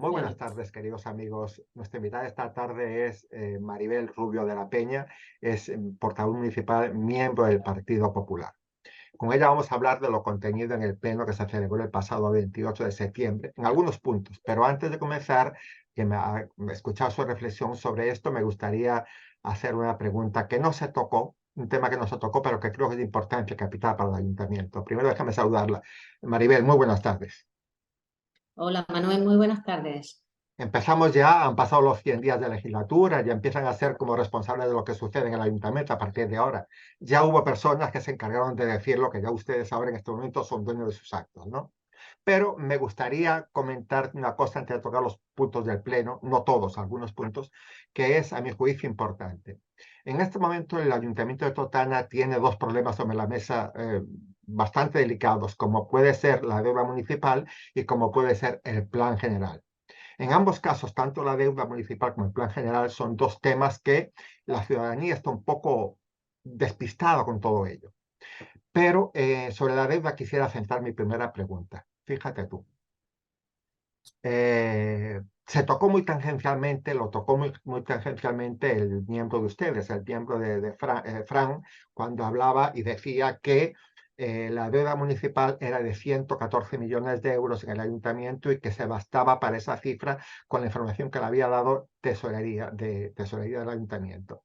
Muy buenas Dale. tardes, queridos amigos. Nuestra invitada esta tarde es Maribel Rubio de la Peña, es portavoz municipal, miembro del Partido Popular. Con ella vamos a hablar de lo contenido en el pleno que se celebró el pasado 28 de septiembre, en algunos puntos. Pero antes de comenzar, que me ha escuchado su reflexión sobre esto, me gustaría hacer una pregunta que no se tocó, un tema que no se tocó, pero que creo que es de importancia capital para el ayuntamiento. Primero, déjame saludarla. Maribel, muy buenas tardes. Hola Manuel, muy buenas tardes. Empezamos ya, han pasado los 100 días de legislatura, ya empiezan a ser como responsables de lo que sucede en el ayuntamiento a partir de ahora. Ya hubo personas que se encargaron de decir lo que ya ustedes saben en este momento son dueños de sus actos, ¿no? Pero me gustaría comentar una cosa antes de tocar los puntos del pleno, no todos, algunos puntos, que es a mi juicio importante. En este momento el ayuntamiento de Totana tiene dos problemas sobre la mesa bastante delicados, como puede ser la deuda municipal y como puede ser el plan general. En ambos casos, tanto la deuda municipal como el plan general son dos temas que la ciudadanía está un poco despistada con todo ello. Pero sobre la deuda quisiera centrar mi primera pregunta. Fíjate tú. Se tocó muy tangencialmente, lo tocó muy tangencialmente el miembro de ustedes, el miembro de Fran, cuando hablaba y decía que la deuda municipal era de 114 millones de euros en el ayuntamiento y que se bastaba para esa cifra con la información que le había dado tesorería del ayuntamiento.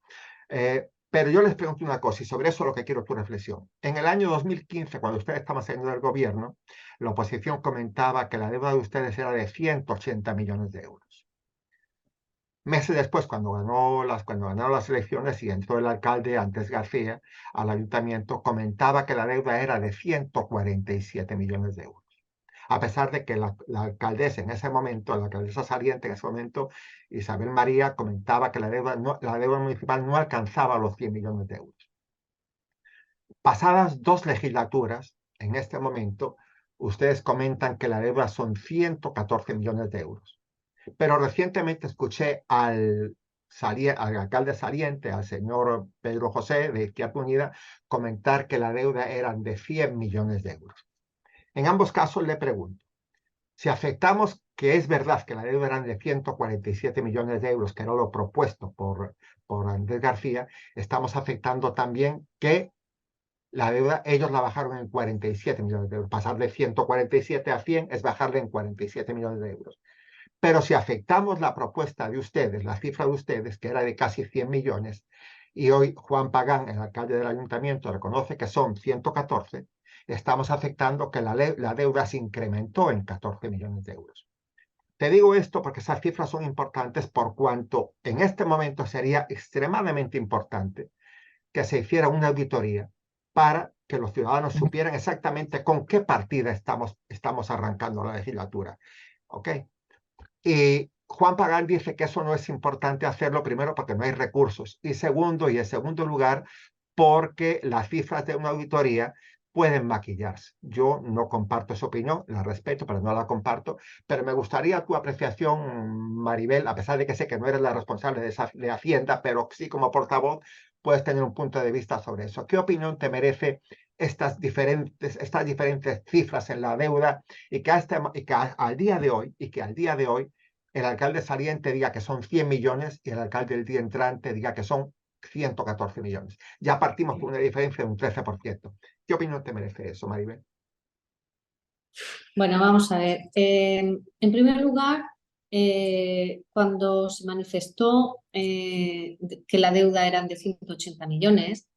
Pero yo les pregunto una cosa y sobre eso lo que quiero tu reflexión. En el año 2015, cuando ustedes estaban saliendo del gobierno, la oposición comentaba que la deuda de ustedes era de 180 millones de euros. Meses después, cuando ganaron las elecciones y entró el alcalde, antes García, al ayuntamiento, comentaba que la deuda era de 147 millones de euros. A pesar de que la alcaldesa en ese momento, la alcaldesa saliente en ese momento, Isabel María, comentaba que la deuda municipal no alcanzaba los 100 millones de euros. Pasadas dos legislaturas, en este momento, ustedes comentan que la deuda son 114 millones de euros. Pero recientemente escuché al alcalde saliente, al señor Pedro José de Izquierda Unida, comentar que la deuda eran de 100 millones de euros. En ambos casos le pregunto, si aceptamos que es verdad que la deuda eran de 147 millones de euros, que era lo propuesto por Andrés García, estamos aceptando también que la deuda, ellos la bajaron en 47 millones de euros. Pasar de 147 a 100 es bajarle en 47 millones de euros. Pero si afectamos la propuesta de ustedes, la cifra de ustedes, que era de casi 100 millones, y hoy Juan Pagán, el alcalde del ayuntamiento, reconoce que son 114, estamos afectando que la deuda se incrementó en 14 millones de euros. Te digo esto porque esas cifras son importantes por cuanto en este momento sería extremadamente importante que se hiciera una auditoría para que los ciudadanos supieran exactamente con qué partida estamos arrancando la legislatura. ¿Ok? Y Juan Pagán dice que eso no es importante hacerlo, primero porque no hay recursos y segundo, y en segundo lugar, porque las cifras de una auditoría pueden maquillarse. Yo no comparto esa opinión, la respeto, pero no la comparto, pero me gustaría tu apreciación, Maribel, a pesar de que sé que no eres la responsable de Hacienda, pero sí como portavoz puedes tener un punto de vista sobre eso. ¿Qué opinión te merece estas diferentes cifras en la deuda y que al día de hoy, el alcalde saliente diga que son 100 millones y el alcalde del día entrante diga que son 114 millones? Ya partimos con una diferencia de un 13%. ¿Qué opinión te merece eso, Maribel? Bueno, vamos a ver. En primer lugar, cuando se manifestó que la deuda eran de 180 millones,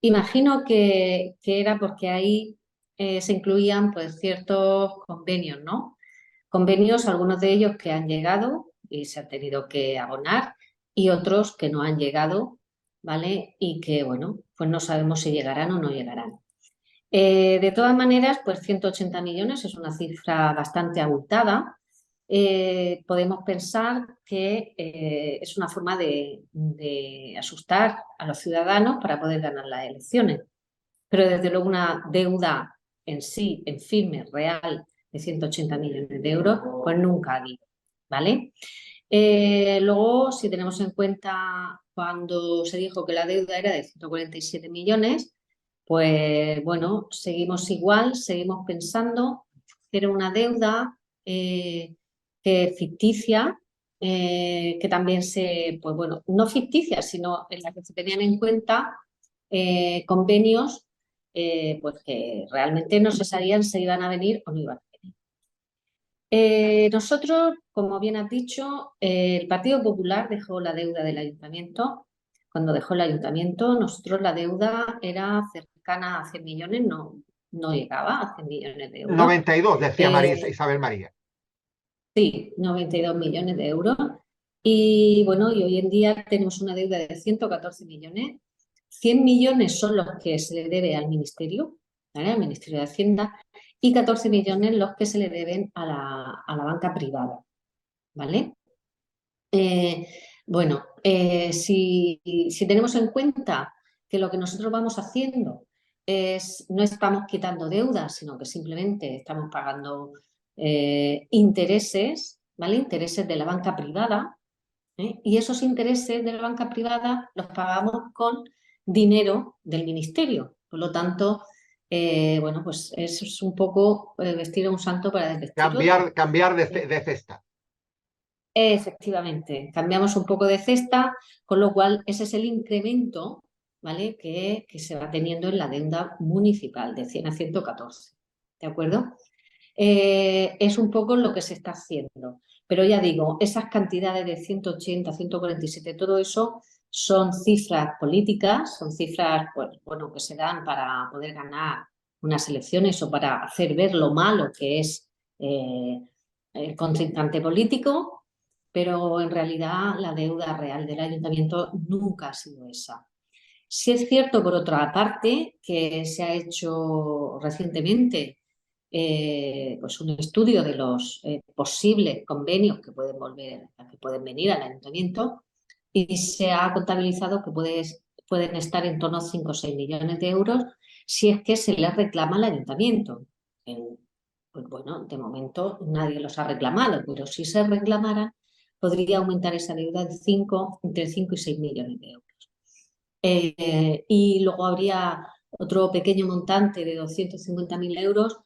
imagino que era porque ahí se incluían pues, ciertos convenios, ¿no? Convenios, algunos de ellos que han llegado y se han tenido que abonar y otros que no han llegado, ¿vale? Y que, bueno, pues no sabemos si llegarán o no llegarán. De todas maneras, pues 180 millones es una cifra bastante abultada. Podemos pensar que es una forma de asustar a los ciudadanos para poder ganar las elecciones. Pero desde luego una deuda en sí, en firme, real, de 180 millones de euros, pues nunca ha habido, ¿vale? Luego, si tenemos en cuenta cuando se dijo que la deuda era de 147 millones, pues bueno, seguimos igual, seguimos pensando que era una deuda que ficticia, que también pues bueno, no ficticia, sino en la que se tenían en cuenta convenios pues que realmente no se sabían si iban a venir o no iban a venir. Nosotros, como bien has dicho, el Partido Popular dejó la deuda del ayuntamiento. Cuando dejó el ayuntamiento, nosotros la deuda era cercana a 100 millones, no llegaba a 100 millones de euros. 92, decía Eh, Isabel María. sí, 92 millones de euros. Y bueno, y hoy en día tenemos una deuda de 114 millones. 100 millones son los que se le debe al Ministerio, ¿vale? Al Ministerio de Hacienda, y 14 millones los que se le deben a la banca privada, ¿vale? Eh, bueno, si tenemos en cuenta que lo que nosotros vamos haciendo no estamos quitando deudas, sino que simplemente estamos pagando intereses, ¿vale? Intereses de la banca privada, ¿eh? Y esos intereses de la banca privada los pagamos con dinero del ministerio. Por lo tanto, bueno, pues eso es un poco vestir a un santo para desvestir otro. Cambiar de cesta. Efectivamente, cambiamos un poco de cesta, con lo cual ese es el incremento, ¿vale? que se va teniendo en la deuda municipal de 100 a 114. ¿De acuerdo? Es un poco lo que se está haciendo. Pero ya digo, esas cantidades de 180, 147, todo eso son cifras políticas, son cifras pues, bueno, que se dan para poder ganar unas elecciones o para hacer ver lo malo que es el contrincante político, pero en realidad la deuda real del ayuntamiento nunca ha sido esa. Sí es cierto, por otra parte, que se ha hecho recientemente pues un estudio de los posibles convenios que que pueden venir al ayuntamiento y se ha contabilizado que pueden estar en torno a 5 o 6 millones de euros si es que se les reclama al ayuntamiento. Pues bueno, de momento nadie los ha reclamado, pero si se reclamaran, podría aumentar esa deuda de entre 5 y 6 millones de euros. Y luego habría otro pequeño montante de 250.000 euros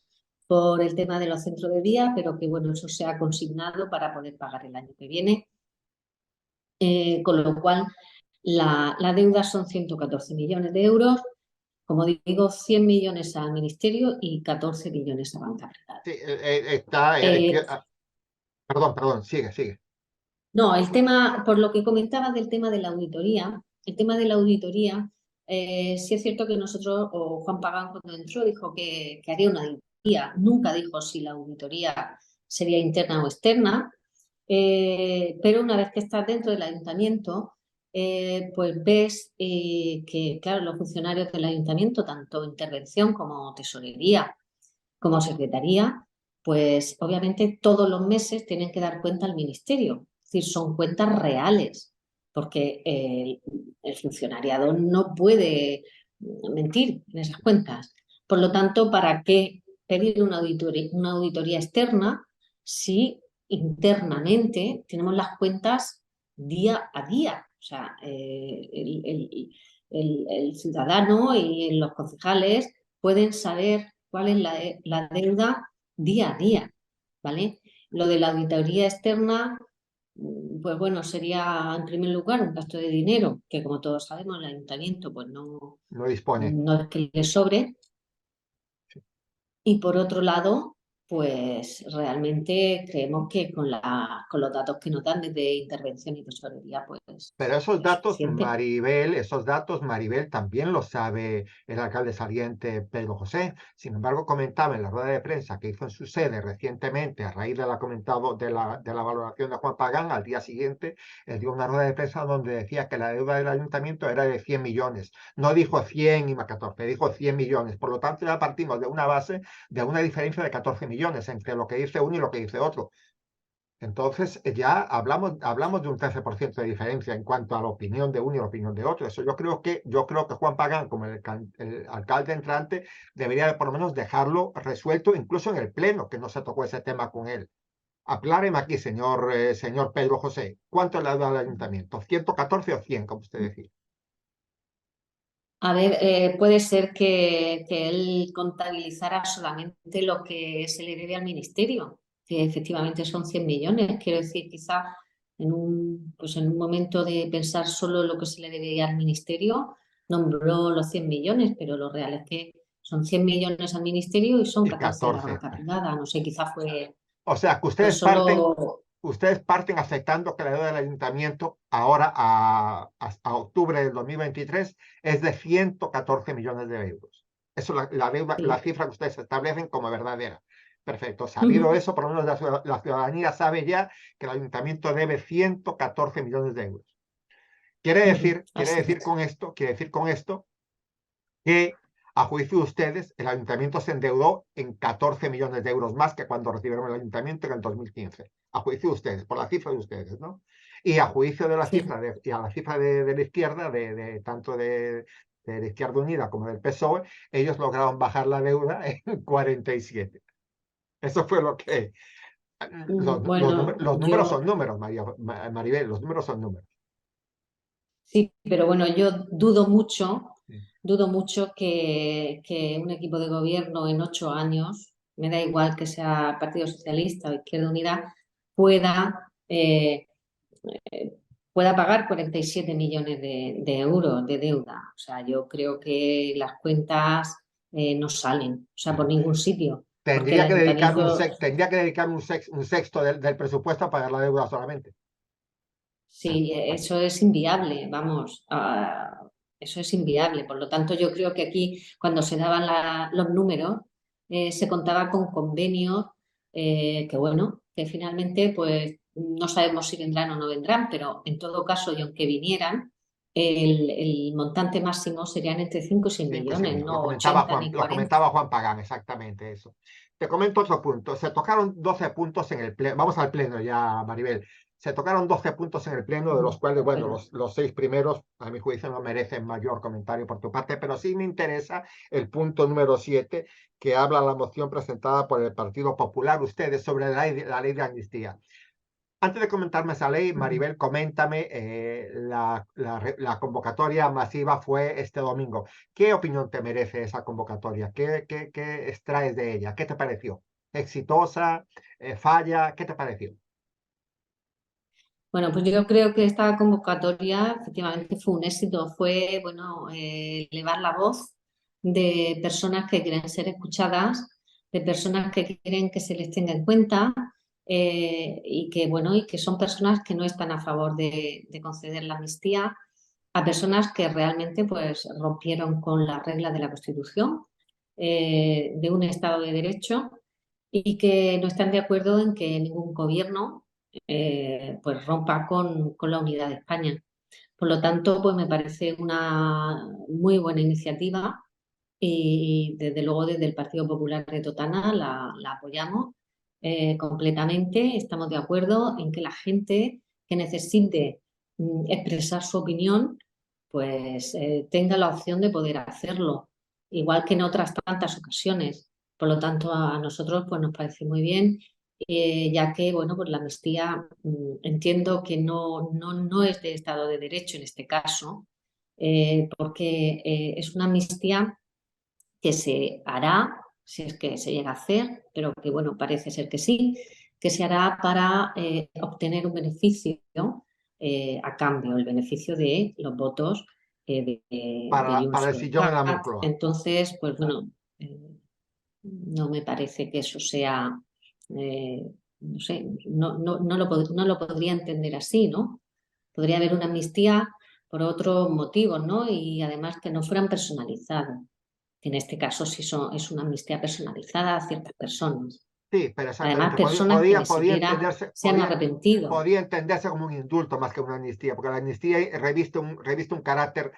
por el tema de los centros de día, pero que bueno, eso se ha consignado para poder pagar el año que viene. Con lo cual, la deuda son 114 millones de euros, como digo, 100 millones al Ministerio y 14 millones a banca privada. Sí, Eh, perdón, sigue. No, el tema, por lo que comentabas del tema de la auditoría, el tema de la auditoría, sí es cierto que nosotros, o Juan Pagán cuando entró dijo que haría una auditoría, nunca dijo si la auditoría sería interna o externa, pero una vez que estás dentro del ayuntamiento, pues ves que, claro, los funcionarios del ayuntamiento, tanto intervención como tesorería, como secretaría, pues obviamente todos los meses tienen que dar cuenta al ministerio. Es decir, son cuentas reales, porque el funcionariado no puede mentir en esas cuentas. Por lo tanto, ¿para qué pedir una auditoría externa si internamente tenemos las cuentas día a día? O sea, el ciudadano y los concejales pueden saber cuál es la deuda día a día, ¿vale? Lo de la auditoría externa, pues bueno, sería en primer lugar un gasto de dinero, que como todos sabemos, el ayuntamiento pues No dispone. no es que le sobre. Sí. Y por otro lado, pues realmente creemos que con los datos que nos dan desde intervención y tesorería, pues Pero es suficiente. Esos datos, Maribel, también lo sabe el alcalde saliente Pedro José. Sin embargo, comentaba en la rueda de prensa que hizo en su sede recientemente, a raíz de la, comentado, de la valoración de Juan Pagán, al día siguiente, él dio una rueda de prensa donde decía que la deuda del ayuntamiento era de 100 millones. No dijo 100 y más 14, dijo 100 millones. Por lo tanto, ya partimos de una base, de una diferencia de 14 millones entre lo que dice uno y lo que dice otro. Entonces ya hablamos de un 13% de diferencia en cuanto a la opinión de uno y la opinión de otro. Eso yo creo que Juan Pagán, como el alcalde entrante, debería por lo menos dejarlo resuelto incluso en el pleno, que no se tocó ese tema con él. Acláreme aquí, señor Pedro José, ¿cuánto le ha dado al ayuntamiento? ¿114 o 100, como usted decía? A ver, puede ser que él contabilizara solamente lo que se le debe al ministerio. que efectivamente son 100 millones. Quiero decir, quizá pues en un momento de pensar solo lo que se le debía al ministerio, nombró los 100 millones, pero lo real es que son 100 millones al ministerio y son y 14 de la 14. banca privada. No sé, quizá O sea, que fue solo... ustedes parten aceptando que la deuda del ayuntamiento ahora a octubre del 2023 es de 114 millones de euros. Eso es la deuda, la Sí. cifra que ustedes establecen como verdadera. Perfecto. Sabido eso, por lo menos la ciudadanía sabe ya que el ayuntamiento debe 114 millones de euros. Así es. Quiere decir con esto que, a juicio de ustedes, el ayuntamiento se endeudó en 14 millones de euros más que cuando recibieron el ayuntamiento en el 2015. A juicio de ustedes, por la cifra de ustedes, ¿no? Y a juicio de la Sí. cifra y a la cifra de la izquierda, tanto de la Izquierda Unida como del PSOE, ellos lograron bajar la deuda en 47. Eso fue lo que... Bueno, Los números yo son números, Maribel, los números son números. sí, pero bueno, yo Sí, dudo mucho que un equipo de gobierno en 8 años, me da igual que sea Partido Socialista o Izquierda Unida, pueda, eh, pueda pagar 47 millones de euros de deuda. O sea, yo creo que las cuentas no salen, o sea, por claro. ningún sitio, porque el ayuntamiento... Tendría que dedicarme un sexto del presupuesto a pagar la deuda solamente. Sí, eso es inviable, vamos, eso es inviable. Por lo tanto, yo creo que aquí, cuando se daban los números, se contaba con convenios que, bueno, que finalmente, pues no sabemos si vendrán o no vendrán, pero en todo caso, y aunque vinieran, el montante máximo serían entre 5 y 6 5 y 6 millones, millones. no 80 ni Lo 40. comentaba Juan Pagán, exactamente eso. Te comento otro punto. Se tocaron 12 puntos en el pleno. Vamos al pleno ya, Maribel. Se tocaron 12 puntos en el pleno, de los cuales, De bueno, acuerdo. los 6 primeros, a mi juicio, no merecen mayor comentario por tu parte, pero sí me interesa el punto número 7, que habla la moción presentada por el Partido Popular, ustedes, sobre la ley de amnistía. Antes de comentarme esa ley, Maribel, coméntame, la convocatoria masiva fue este domingo. ¿Qué opinión te merece esa convocatoria? ¿Qué extraes de ella? ¿Qué te pareció? ¿Exitosa? ¿Falla? ¿Qué te pareció? Bueno, pues yo creo que esta convocatoria efectivamente fue un éxito, fue, bueno, elevar la voz de personas que quieren ser escuchadas, de personas que quieren que se les tenga en cuenta y que, bueno, y que son personas que no están a favor de conceder la amnistía a personas que realmente, pues, rompieron con las reglas de la Constitución, de un Estado de Derecho y que no están de acuerdo en que ningún gobierno pues rompa con la unidad de España. Por lo tanto, pues me parece una muy buena iniciativa y desde luego desde el Partido Popular de Totana la apoyamos completamente. Estamos de acuerdo en que la gente que necesite expresar su opinión, pues tenga la opción de poder hacerlo, igual que en otras tantas ocasiones. Por lo tanto, a nosotros pues nos parece muy bien, ya que bueno, pues la amnistía entiendo que no es de Estado de Derecho en este caso, porque es una amnistía que se hará, si es que se llega a hacer, pero que bueno, parece ser que sí, que se hará para obtener un beneficio a cambio, el beneficio de los votos de Para Junts el per sillón en la Cat. Moncloa. Entonces, pues bueno, no me parece que eso sea, no sé, no lo podría entender así, ¿no? Podría haber una amnistía por otros motivos, ¿no? Y además que no fueran personalizados, que en este caso sí es una amnistía personalizada a ciertas personas. Sí, pero Además, exactamente. personas que ni siquiera se han arrepentido. Podía entenderse como un indulto más que una amnistía, porque la amnistía reviste un carácter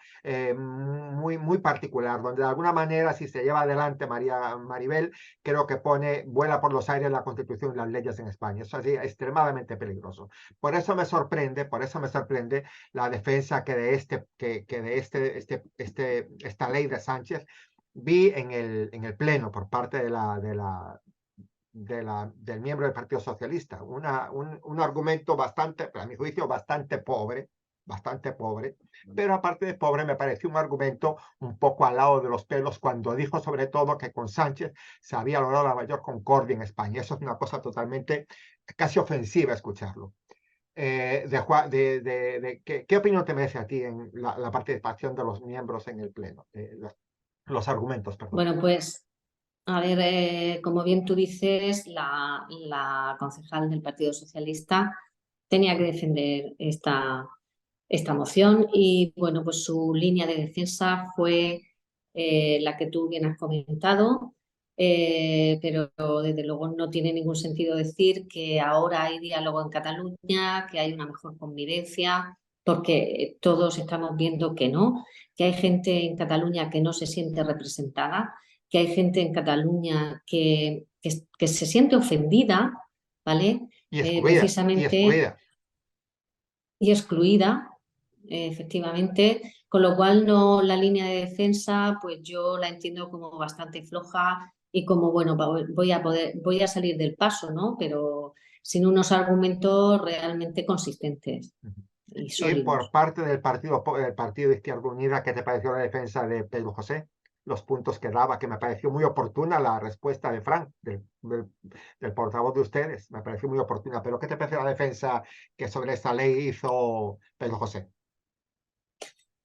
muy particular, donde de alguna manera, si se lleva adelante Maribel, creo que vuela por los aires la Constitución y las leyes en España. Eso es así, extremadamente peligroso. Por eso me sorprende la defensa que de esta ley de Sánchez vi en el Pleno por parte del miembro del Partido Socialista. Un argumento bastante, para mi juicio, bastante pobre, bastante pobre, pero aparte de pobre me pareció un argumento un poco al lado de los pelos cuando dijo sobre todo que con Sánchez se había logrado la mayor concordia en España. Eso es una cosa totalmente, casi ofensiva escucharlo. ¿Qué opinión te merece a ti en la participación de los miembros en el Pleno? Los argumentos, perdón. Bueno, pues a ver, como bien tú dices, la concejal del Partido Socialista tenía que defender esta moción y bueno, pues su línea de defensa fue la que tú bien has comentado, pero desde luego no tiene ningún sentido decir que ahora hay diálogo en Cataluña, que hay una mejor convivencia, porque todos estamos viendo que hay gente en Cataluña que no se siente representada, que hay gente en Cataluña que se siente ofendida, ¿vale? Y excluida, y Precisamente excluida. y excluida, efectivamente, con lo cual no la línea de defensa, pues yo la entiendo como bastante floja y como, bueno, voy a salir del paso, ¿no? Pero sin unos argumentos realmente consistentes y Y por sólidos. parte del partido de Izquierda Unida, ¿qué te pareció la defensa de Pedro José? Los puntos que daba, que me pareció muy oportuna la respuesta de Frank, del portavoz de ustedes, me pareció muy oportuna. Pero ¿qué te pareció la defensa que sobre esta ley hizo Pedro José?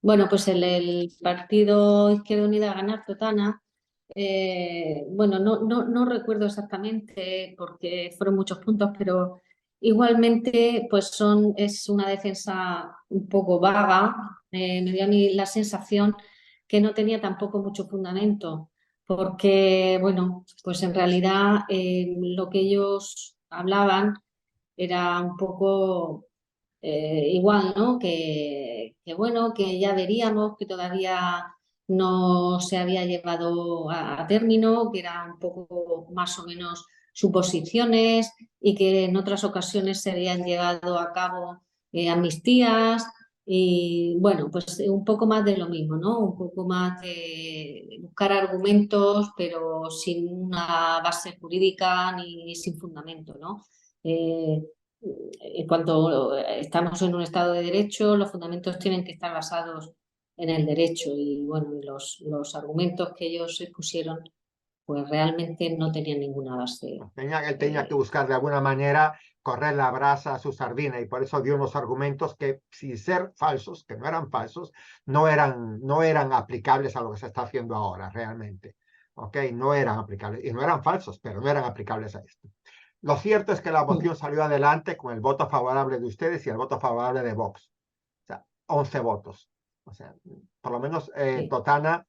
Bueno, pues el partido Izquierda Unida Ganar Totana, bueno, no recuerdo exactamente porque fueron muchos puntos, pero igualmente pues es una defensa un poco vaga. Me dio a mí la sensación que no tenía tampoco mucho fundamento, porque bueno, pues en realidad lo que ellos hablaban era un poco igual, ¿no? Bueno, que ya veríamos, que todavía no se había llevado a término, que eran un poco más o menos suposiciones y que en otras ocasiones se habían llevado a cabo amnistías y bueno, pues un poco más de lo mismo, ¿no? Un poco más de buscar argumentos, pero sin una base jurídica ni sin fundamento, ¿no? Eh, en cuanto estamos en un Estado de Derecho, los fundamentos tienen que estar basados en el derecho y bueno, los argumentos que ellos expusieron pues realmente no tenían ninguna base. Él tenía que eh, buscar de alguna manera correr la brasa a su sardina y por eso dio unos argumentos que, sin ser falsos, que no eran falsos, no eran aplicables a lo que se está haciendo ahora realmente. ¿Ok? No eran aplicables. Y no eran falsos, pero no eran aplicables a esto. Lo cierto es que la moción salió adelante con el voto favorable de ustedes y el voto favorable de Vox. O sea, 11 votos. O sea, por lo menos sí. Totana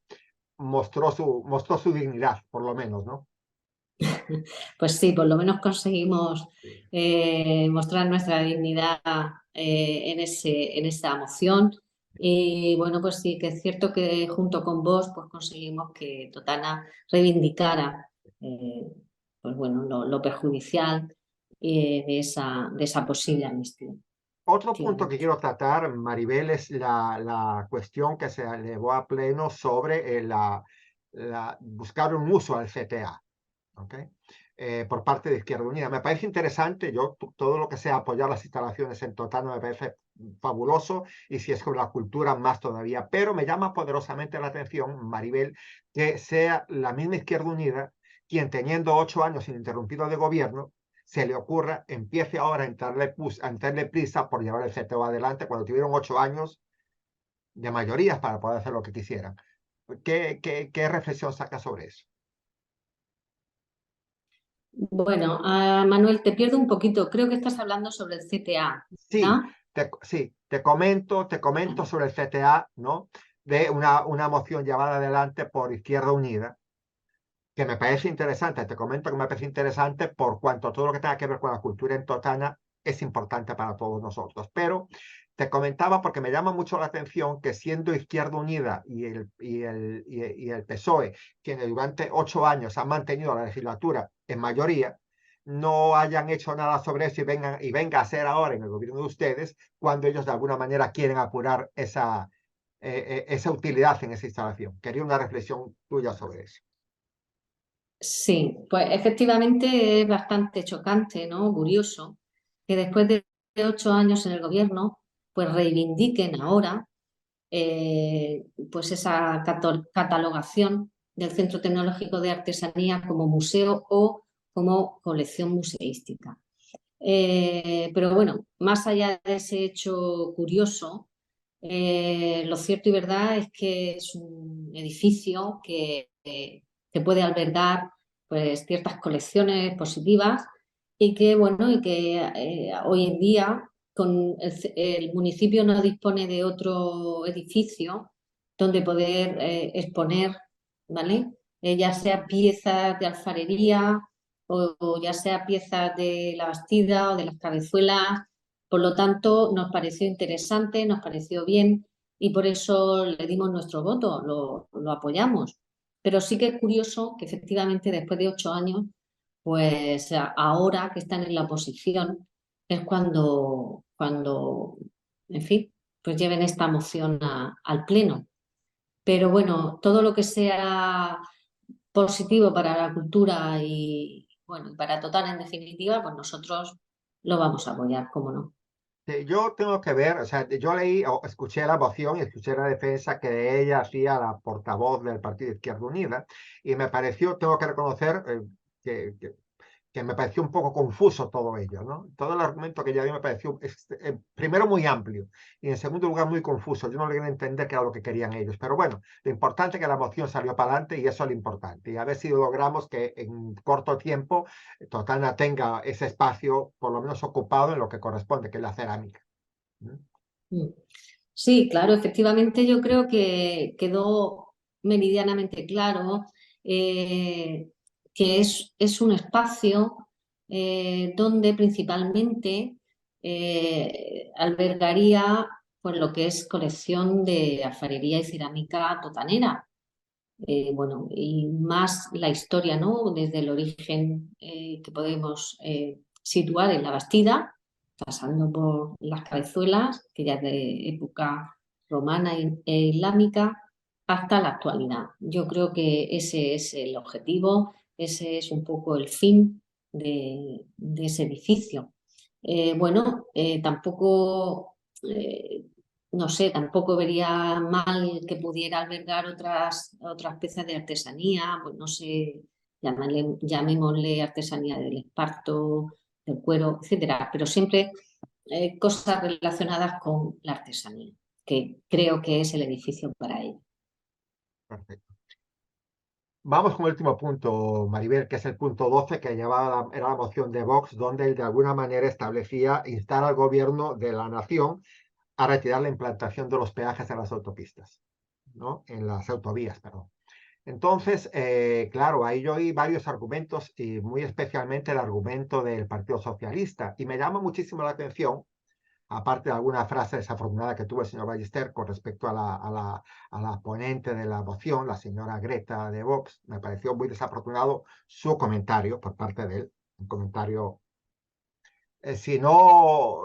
mostró su dignidad, por lo menos, ¿no? Pues sí, por lo menos conseguimos Sí. mostrar nuestra dignidad en esa moción. Y bueno, pues sí, que es cierto que junto con vos pues conseguimos que Totana reivindicara eh, pues bueno, lo perjudicial de esa posible amnistía, Otro punto que efectivamente. quiero tratar, Maribel, es la cuestión que se elevó a pleno sobre buscar un uso al CTA, ¿ok? Por parte de Izquierda Unida. Me parece interesante, todo lo que sea apoyar las instalaciones en Totana me parece fabuloso y si es con la cultura más todavía, pero me llama poderosamente la atención, Maribel, que sea la misma Izquierda Unida quien teniendo 8 años ininterrumpidos de gobierno se le ocurra, empiece ahora a entrarle prisa por llevar el CTO adelante cuando tuvieron 8 años de mayorías para poder hacer lo que quisieran. ¿Qué reflexión saca sobre eso? Bueno, Manuel, te pierdo un poquito. Creo que estás hablando sobre el CTA, Sí, ¿verdad? te comento sobre el CTA, ¿no? De una moción llevada adelante por Izquierda Unida, que me parece interesante. Te comento que me parece interesante por cuanto todo lo que tenga que ver con la cultura en Totana es importante para todos nosotros. Pero te comentaba porque me llama mucho la atención que siendo Izquierda Unida y el PSOE, quienes durante 8 años han mantenido la legislatura en mayoría, no hayan hecho nada sobre eso y venga a ser ahora en el gobierno de ustedes, cuando ellos de alguna manera quieren apurar esa utilidad en esa instalación. Quería una reflexión tuya sobre eso. Sí, pues efectivamente es bastante chocante, ¿no? Curioso que después de 8 años en el gobierno pues reivindiquen ahora pues esa catalogación del Centro Tecnológico de Artesanía como museo o como colección museística. Pero bueno, más allá de ese hecho curioso, lo cierto y verdad es que es un edificio que puede albergar pues, ciertas colecciones positivas y que, bueno, y que hoy en día el municipio no dispone de otro edificio donde poder exponer, ¿vale? Ya sea piezas de alfarería o ya sea piezas de la bastida o de las cabezuelas. Por lo tanto, nos pareció interesante, nos pareció bien y por eso le dimos nuestro voto, lo apoyamos. Pero sí que es curioso que efectivamente después de 8 años, pues ahora que están en la oposición, es cuando, en fin, pues lleven esta moción al Pleno. Pero bueno, todo lo que sea positivo para la cultura y bueno, y para Total en definitiva, pues nosotros lo vamos a apoyar, ¿cómo no? Yo tengo que ver, o sea, yo leí o escuché la moción y escuché la defensa que ella hacía la portavoz del Partido Izquierda Unida y me pareció, tengo que reconocer que, que- que me pareció un poco confuso todo ello, ¿no? Todo el argumento que ella dio me pareció, primero, muy amplio y en segundo lugar muy confuso. Yo no logré entender qué era lo que querían ellos, pero bueno, lo importante es que la moción salió para adelante y eso es lo importante. Y a ver si logramos que en corto tiempo Totana tenga ese espacio por lo menos ocupado en lo que corresponde, que es la cerámica. ¿Mm? Mm. Sí, claro, efectivamente yo creo que quedó meridianamente claro eh, que es un espacio donde principalmente albergaría pues, lo que es colección de alfarería y cerámica totanera. Bueno, y más la historia, ¿no? Desde el origen que podemos situar en la Bastida, pasando por las cabezuelas, que ya es de época romana e islámica, hasta la actualidad. Yo creo que ese es el objetivo, ese es un poco el fin de ese edificio. Bueno, tampoco no sé, tampoco vería mal que pudiera albergar otras piezas de artesanía, pues no sé, llamémosle artesanía del esparto, del cuero, etcétera, pero siempre cosas relacionadas con la artesanía, que creo que es el edificio para ello. Perfecto. Vamos con el último punto, Maribel, que es el punto 12, que era la moción de Vox, donde él de alguna manera establecía instar al gobierno de la nación a retirar la implantación de los peajes en las autopistas, ¿no? En las autovías, perdón. Entonces, claro, ahí yo oí varios argumentos y muy especialmente el argumento del Partido Socialista. Y me llama muchísimo la atención, aparte de alguna frase desafortunada que tuvo el señor Ballester con respecto a la ponente de la moción, la señora Greta de Vox, me pareció muy desafortunado su comentario por parte de él, un comentario, si no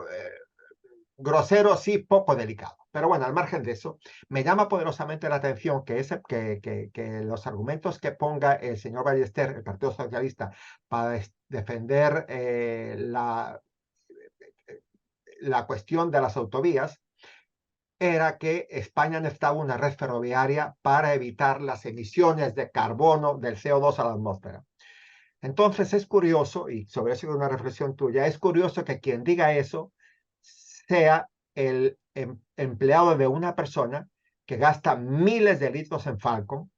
grosero, sí, poco delicado. Pero bueno, al margen de eso, me llama poderosamente la atención que los argumentos que ponga el señor Ballester, el Partido Socialista, para defender la cuestión de las autovías, era que España necesitaba una red ferroviaria para evitar las emisiones de carbono del CO2 a la atmósfera. Entonces es curioso, y sobre eso es una reflexión tuya, es curioso que quien diga eso sea el empleado de una persona que gasta miles de litros en Falcon,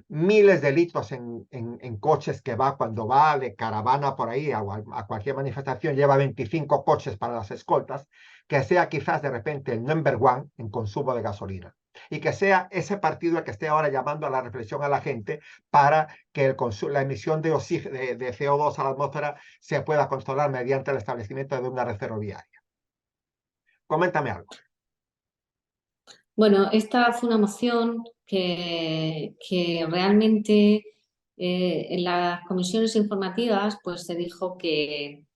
miles de litros en coches que va cuando va de caravana por ahí a cualquier manifestación, lleva 25 coches para las escoltas, que sea quizás de repente el number one en consumo de gasolina. Y que sea ese partido el que esté ahora llamando a la reflexión a la gente para que la emisión de CO2 a la atmósfera se pueda controlar mediante el establecimiento de una red ferroviaria. Coméntame algo. Bueno, esta fue una moción que realmente en las comisiones informativas pues se dijo que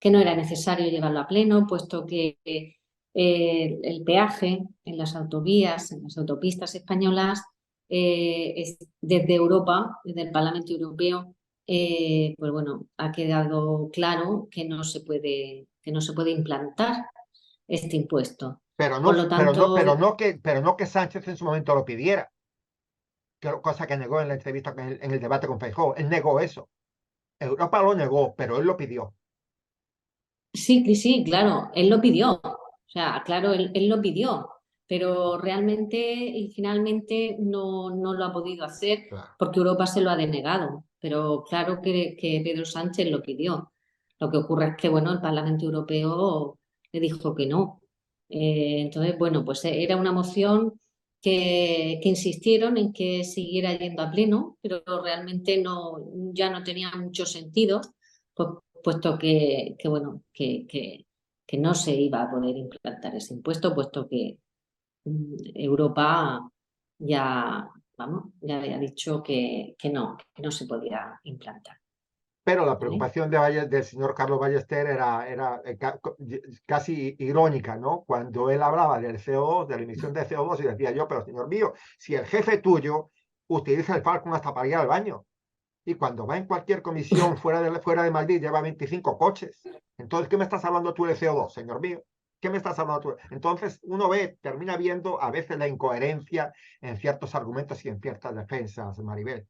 no era necesario llevarlo a pleno, puesto que el peaje en las autovías, en las autopistas españolas, desde Europa, desde el Parlamento Europeo, pues bueno, ha quedado claro que no se puede implantar. este impuesto. Pero no, Por lo tanto, pero no que Sánchez en su momento lo pidiera, cosa que negó en la entrevista, en el debate con Feijóo. Él negó eso. Europa lo negó, pero él lo pidió. sí, sí, claro, él lo pidió. O sea, claro, él lo pidió, pero realmente y finalmente no lo ha podido hacer Claro. porque Europa se lo ha denegado. Pero claro que Pedro Sánchez lo pidió. Lo que ocurre es que, bueno, el Parlamento Europeo le dijo que no. Entonces, bueno, pues era una moción que insistieron en que siguiera yendo a pleno, pero realmente ya no tenía mucho sentido, pues, puesto bueno, que no se iba a poder implantar ese impuesto, puesto que Europa ya, vamos, ya había dicho que no se podía implantar. Pero la ¿Vale? preocupación del señor Carlos Ballester era casi irónica, ¿no? Cuando él hablaba del CO2, de la emisión de CO2, y decía yo, pero señor mío, si el jefe tuyo utiliza el Falcon hasta para ir al baño, y cuando va en cualquier comisión fuera de Madrid lleva 25 coches, entonces, ¿qué me estás hablando tú de CO2, señor mío? ¿Qué me estás hablando tú? Entonces, termina viendo a veces la incoherencia en ciertos argumentos y en ciertas defensas, Maribel.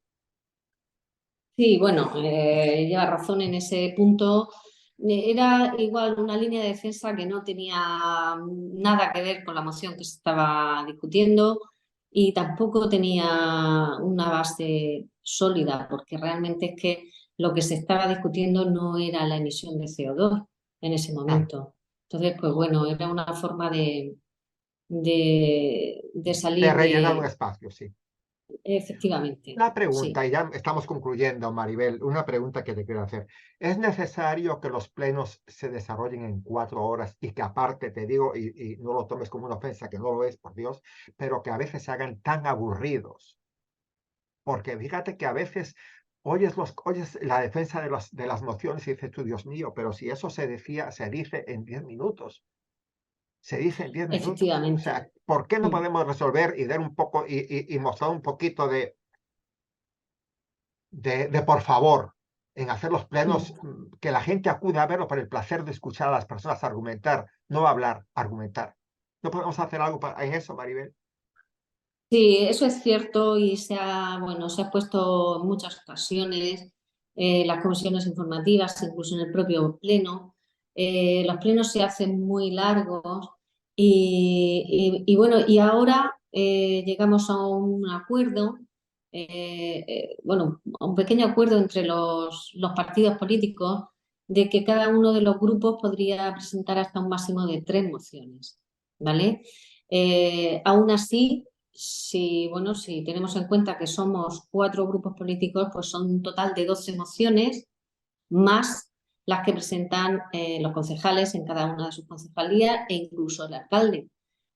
Sí, bueno, lleva razón en ese punto. Era igual una línea de defensa que no tenía nada que ver con la moción que se estaba discutiendo y tampoco tenía una base sólida, porque realmente es que lo que se estaba discutiendo no era la emisión de CO2 en ese Claro, momento. Entonces, pues bueno, era una forma de de salir rellenar un de, espacio, sí. efectivamente, Una sí. pregunta, y ya estamos concluyendo, Maribel, una pregunta que te quiero hacer. ¿Es necesario que los plenos se desarrollen en 4 horas y que aparte, te digo, y no lo tomes como una ofensa, que no lo es, por Dios, pero que a veces se hagan tan aburridos? Porque fíjate que a veces oyes la defensa de las mociones y dices tú, Dios mío, pero si eso se dice en 10 minutos. Se dice en 10 minutos. O sea, Efectivamente. ¿por qué no Mm, podemos resolver y dar un poco y mostrar un poquito de por favor en hacer los plenos, mm. que la gente acude a verlo por el placer de escuchar a las personas argumentar, no hablar, argumentar? ¿No podemos hacer algo en eso, Maribel? Sí, eso es cierto y bueno, se ha puesto en muchas ocasiones las comisiones informativas, incluso en el propio pleno. Los plenos se hacen muy largos y bueno, y ahora llegamos a un acuerdo, bueno, a un pequeño acuerdo entre los partidos políticos de que cada uno de los grupos podría presentar hasta un máximo de 3 mociones, ¿vale? Aún así, bueno, si tenemos en cuenta que somos 4 grupos políticos, pues son un total de 12 mociones, más las que presentan los concejales en cada una de sus concejalías e incluso el alcalde.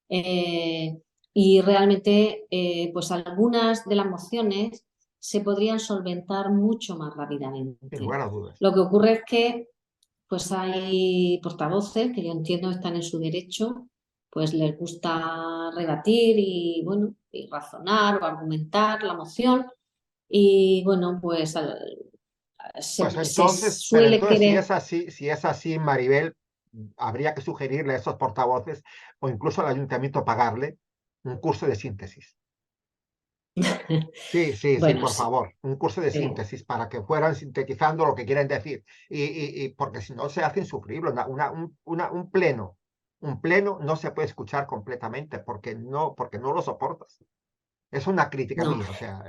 Eh, y realmente, pues algunas de las mociones se podrían solventar mucho más Sin rápidamente. lugar a dudas. Lo que ocurre es que pues hay portavoces que yo entiendo están en su derecho, pues les gusta rebatir y bueno, y razonar o argumentar la moción y bueno, pues Pues se entonces, pero suele entonces querer. si es así, Maribel, habría que sugerirle a esos portavoces o incluso al ayuntamiento pagarle un curso de síntesis. Sí, sí, sí, Bueno, por sí, favor, un curso de sí. síntesis para que fueran sintetizando lo que quieren decir. Porque si no se hace insufrible, un pleno no se puede escuchar completamente porque no lo soportas. Es una crítica No. mía, o sea,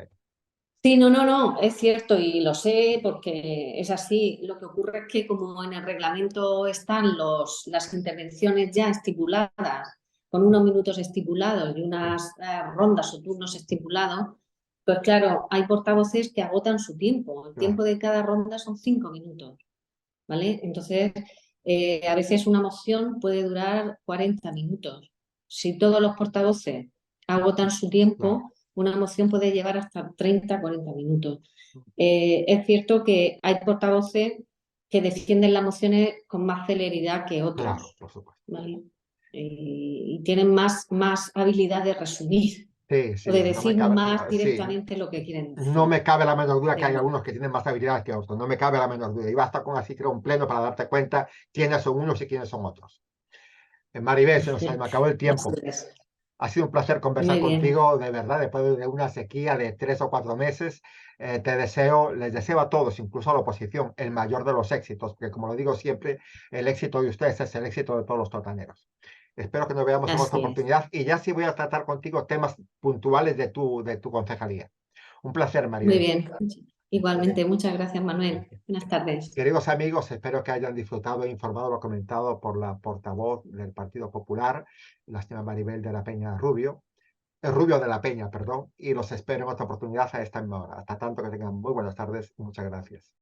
Sí, no, es cierto y lo sé porque es así. Lo que ocurre es que como en el reglamento están las intervenciones ya estipuladas, con unos minutos estipulados y unas rondas o turnos estipulados, pues claro, hay portavoces que agotan su tiempo. El claro, tiempo de cada ronda son 5 minutos, ¿vale? Entonces, a veces una moción puede durar 40 minutos. Si todos los portavoces agotan su claro. tiempo, una moción puede llevar hasta 30, 40 minutos. Es cierto que hay portavoces que defienden las mociones con más celeridad que Claro, otros, por supuesto. ¿vale? Y tienen más habilidad de resumir Sí, o de sí, decir más sí, directamente lo que quieren no decir. me cabe la menor duda que hay Pero, algunos que tienen más habilidades que otros, no me cabe la menor duda. Y basta con así crear un pleno para darte cuenta quiénes son unos y quiénes son otros. Maribel, se me acabó el tiempo. Eso es. Ha sido un placer conversar Muy bien. contigo, de verdad, después de una sequía de 3 o 4 meses. Les deseo a todos, incluso a la oposición, el mayor de los éxitos, porque como lo digo siempre, el éxito de ustedes es el éxito de todos los totaneros. Espero que nos veamos en otra Así es. oportunidad y ya sí voy a tratar contigo temas puntuales de tu concejalía. Un placer, Muy Maribel. bien. Igualmente, muchas gracias, Manuel. Buenas tardes. Queridos amigos, espero que hayan disfrutado e informado lo comentado por la portavoz del Partido Popular, la señora Maribel de la Peña Rubio. Rubio de la Peña, perdón, y los espero en otra oportunidad a esta misma hora. Hasta tanto, que tengan muy buenas tardes y muchas gracias.